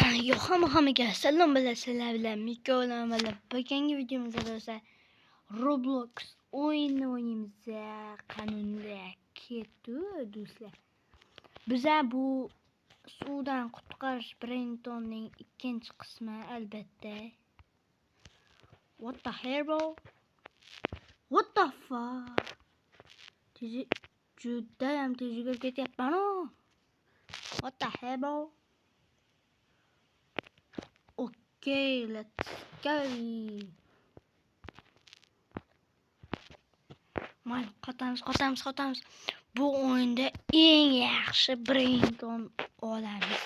Yo, hammaga salom bilan Miko'lan bilan bugungi videomizda do'stlar Roblox o'yinini o'ynaymiz. Qanunda ketdi do'stlar. Biza bu suvdan qutqarish Brentonning ikkinchi qismi albatta. What the hell bro? What the fuck? Judayam tezga ketyapman. What the hell bro? Okay, let's go. Mana qotamiz. Bu o'yinda eng yaxshi Brenton olamiz.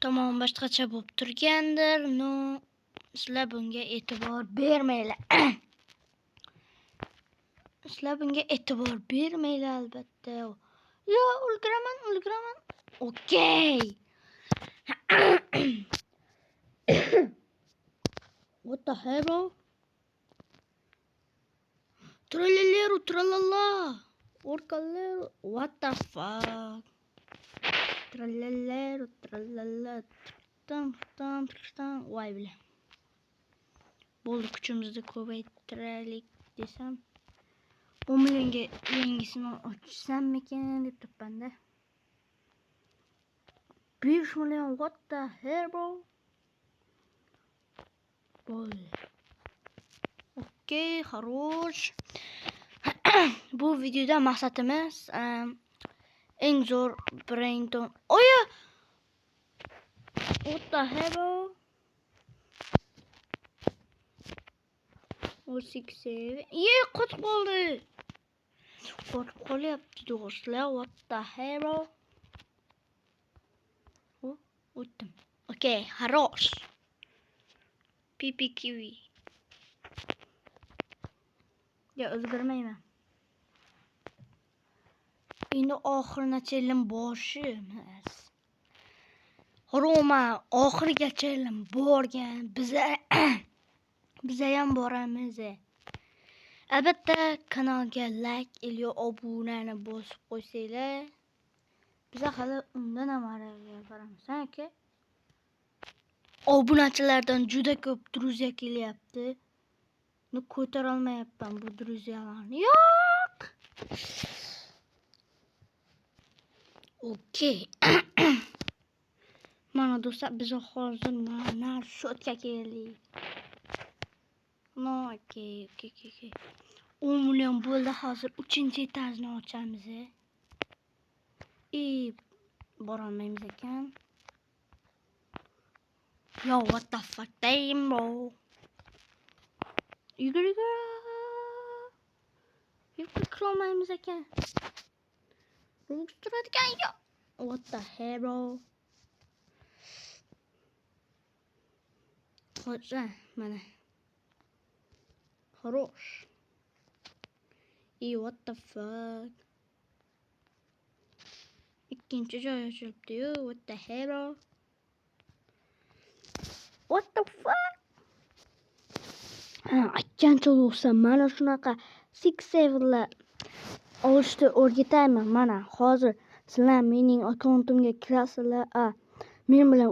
Tamom, boshqacha bo'lib turgandir. No, sizlar bunga e'tibor bermanglar. Albatta. Yo, ulguraman. Okay. What the hell bro? Tralaleru tralala. Orkalero. What the fuck? Tralaleru tralala. Tam. Voy bile. Bo'ldi, kuchimizni ko'paytiraylik desam. 10 millionga yangisini ochsammikan deb turibman-da. 5 million, what the hell bro? Bo'ldi. Okay, хорош. Bu videoda maqsadimiz eng zo'r Brenton. Oya! What the hell bro? 6-7. Qotib qolyapti do'stlar. What the hell bro? O'tdim. Okay, хорош. PPQV. Ya o'zgarmayman. Endi oxirigacha boshimiz. Roma oxirigacha borgan. Biza ham boramiz. Albatta kanalga like ilyo obunani bosib qo'ysanglar. Biza hali undan ham ariga boramiz, aka. Obunachilardan juda ko'p druziya kelyapti. Ko'tara olmayapman bu druziyalarni. Yo'q. Okay. Mana do'stlar, biz hozir mana shu yerga keldik. No, okay. 10 million bo'ldi, hozir 3-etajni ochamiz. Bora olmaymiz ekan. Yo, what the fuck, damn bro. Yugur. Kira olmaymiz ekan. Turadigan yo. What the hell bro? Hozir mana. Хорош. What the fuck? Ikkinchi joy ochilibdi-yu. What the hell bro? What the fuck? Aytgancha do'stlar, mana shunaqa 6-7lar olishni o'rgatayman. Mana hozir sizlar mening akkauntimga kirasizlar, men bilan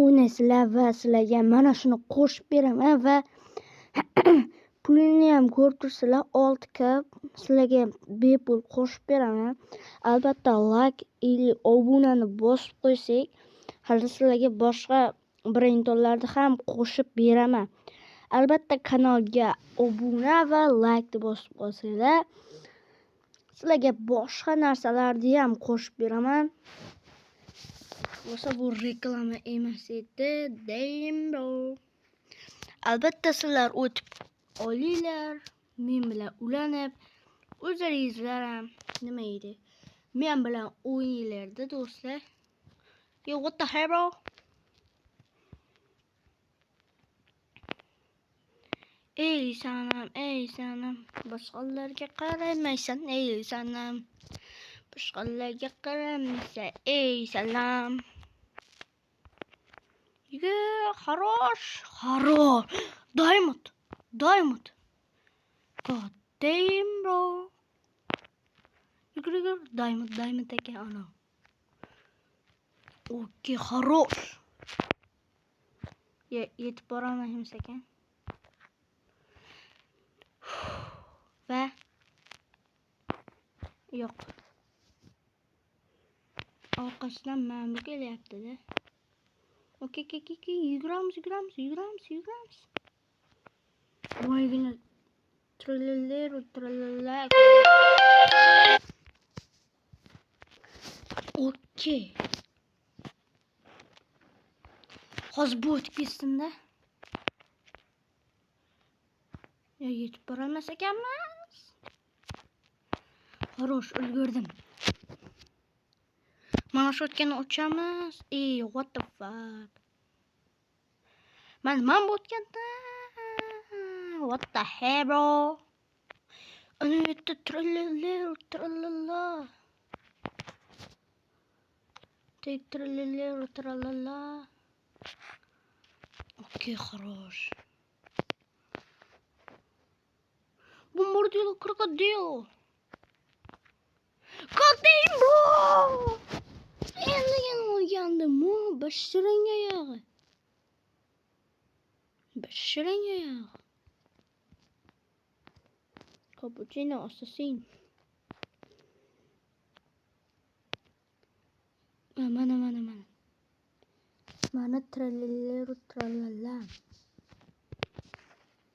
o'ynaysizlar va sizlarga mana shuni qo'shib beraman va pulini ham ko'rib tursizlar. 6k sizlarga bepul qo'shib beraman. Albatta like ili obunani bosib qo'ysak, hali sizlarga boshqa Brentonlarni ham qo'shib beraman. Albatta kanalga obuna va like bosib qo'ysanglar, sizlarga boshqa narsalarni ham qo'shib beraman. Bo'lsa bu reklama emas edi, damn bro. Albatta sizlar o'tib olinglar, men bilan ulanib, o'zlaringizlar ham nima edi? Men bilan o'ynanglar-da do'stlar. Yo, what the hell bro? Ey sanam, boshqalarga qaramaysan, ey sanam. Boshqalarga qaramaysan, ey salam. Хорош. Diamond. God damn bro. Yugur. Diamond ekan ana. Okey, хорош. Yetib borolmaymiz ekan. Va yo'q. Orqasidan mana bu kelyapti-da. Okey, yuguramiz. Voygina trallala. Okey. Hozir bu o'tib ketsin-da. Yetib borolmas ekanmiz. Xo'sh, ulgurdim. Mana shu o'tganni o'chamiz. What the fuck? Mana bu o'tganda. What the hell, bro? Ana yerda trallala. Trallala. Okey, хорош. Bombardilo krokodil. Qotding, bro. Endi o'lgandim. Bashiring oyog'i. Cappuccino assassin. Mana. Mana trallala.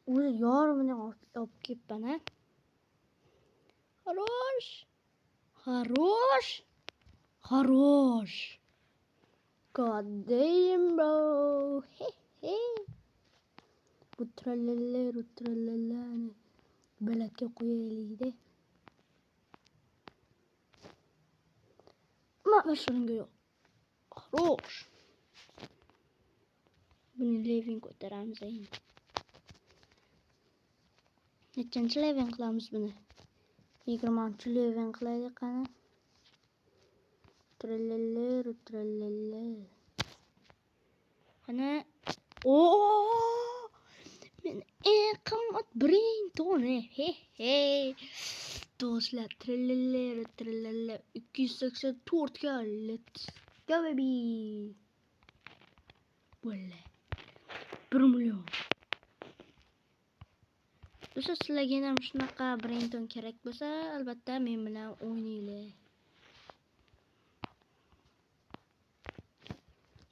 O'zi yormini olib kelibman-a. Хорош. God damn, bro. Bu trallalani balatga qo'yaylik-da. Mana shunga yo'q. Хорош. Buni level ko'taramiz endi. Nechanchi level qilamiz buni? 20-chi level qilaylik qani. Trallala. Qani. Men eng qimmat Brinton. Do'stlar, trallala 284 ga. Let's go baby. Bo'ldi. 1 million. Do'stlar, sizlarga ham shunaqa Brinton kerak bo'lsa, albatta men bilan o'ynaylik.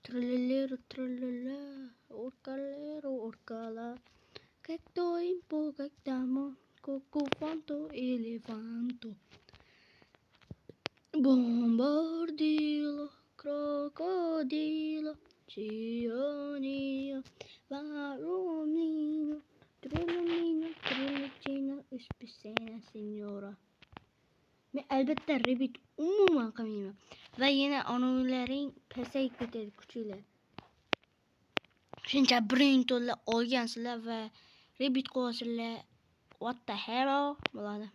Trallala. Orcala. Както им когда-то, кукуфанто, elefanto. Bombardilo, crocodilo, Cionio, Varomino, Trullicino, Spicena, signora. Men albatta repeat umuman qilmayman. Va yana onalaring pasayib ketadi kuchinglar. Shuncha Brintonlar olgansizlar va repeat qo'yasizlar. What the hell bo'ladi.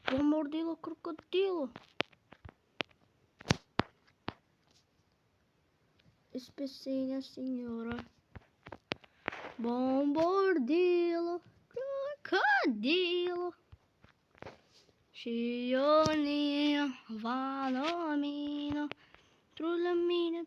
Bombardilo crocodilo. Spicena, signora. Bombardilo crocodilo. Cionio, Valomino, Trullamino,